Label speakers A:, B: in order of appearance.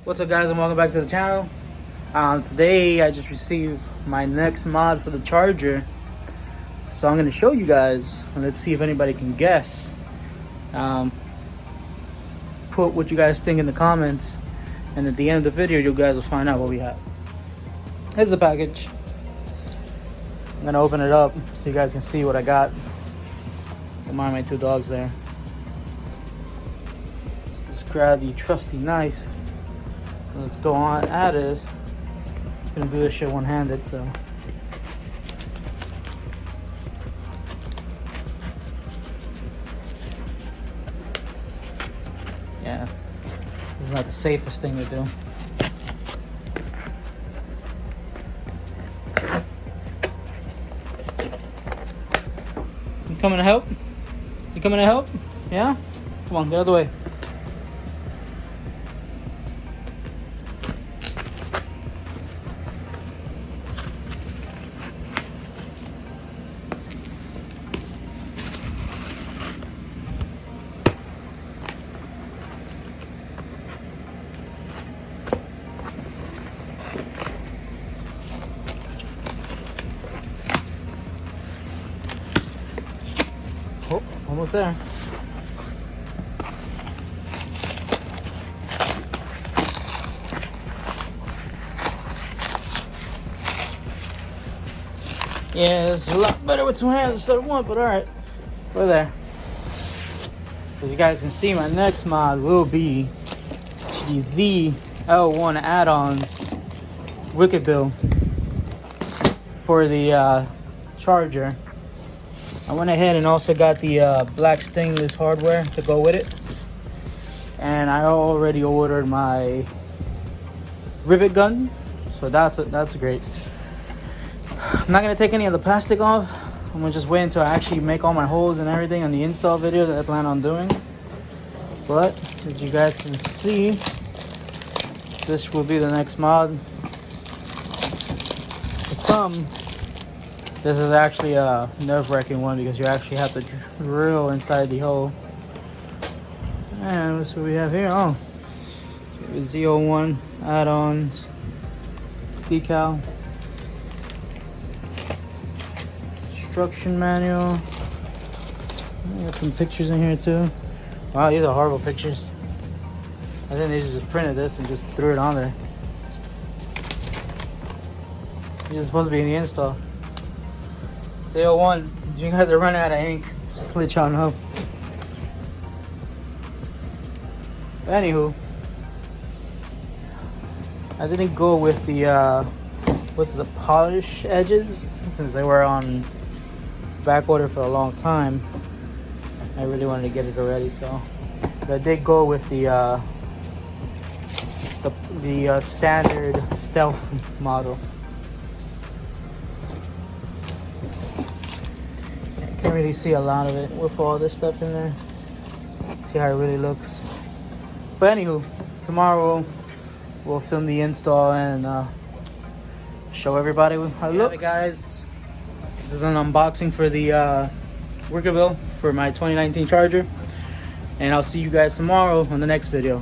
A: What's up, guys, and welcome back to the channel. Today I just received my next mod for the charger, so I'm going to show you guys and let's see if anybody can guess. Put what you guys think in the comments, and at the end of the video you guys will find out what we have. Here's the package. I'm going to open it up so you guys can see what I got. Don't mind my two dogs there. Just grab the trusty knife. Let's go on at it. I'm gonna do this shit one-handed, so. Yeah, this is not the safest thing to do. You coming to help? You coming to help? Yeah? Come on, get out of the way. Oh, almost there. Yeah, it's a lot better with two hands instead of one, but alright. We're there. As you guys can see, my next mod will be the ZL1 add-ons Wicked Bill for the charger. I went ahead and also got the black stainless hardware to go with it, and I already ordered my rivet gun, so that's great. I'm not gonna take any of the plastic off. I'm gonna just wait until I actually make all my holes and everything on the install video that I plan on doing. But as you guys can see, this will be the next mod. For some, this is actually a nerve-wracking one because you actually have to drill inside the hole. And what's what we have here? Oh, ZL1 add-ons, decal, instruction manual. I got some pictures in here too. Wow, these are horrible pictures. I think they just printed this and just threw it on there. This is supposed to be in the install. ZL1, you guys are running out of ink. Just to let y'all know. But anywho, I didn't go with the what's the polish edges since they were on back order for a long time. I really wanted to get it already, so. But I did go with the standard stealth model. Can't really see a lot of it with all this stuff in there. See how it really looks. But anywho, tomorrow we'll film the install and show everybody how it looks. Guys, this is an unboxing for the Wicked Bill for my 2019 charger, and I'll see you guys tomorrow on the next video.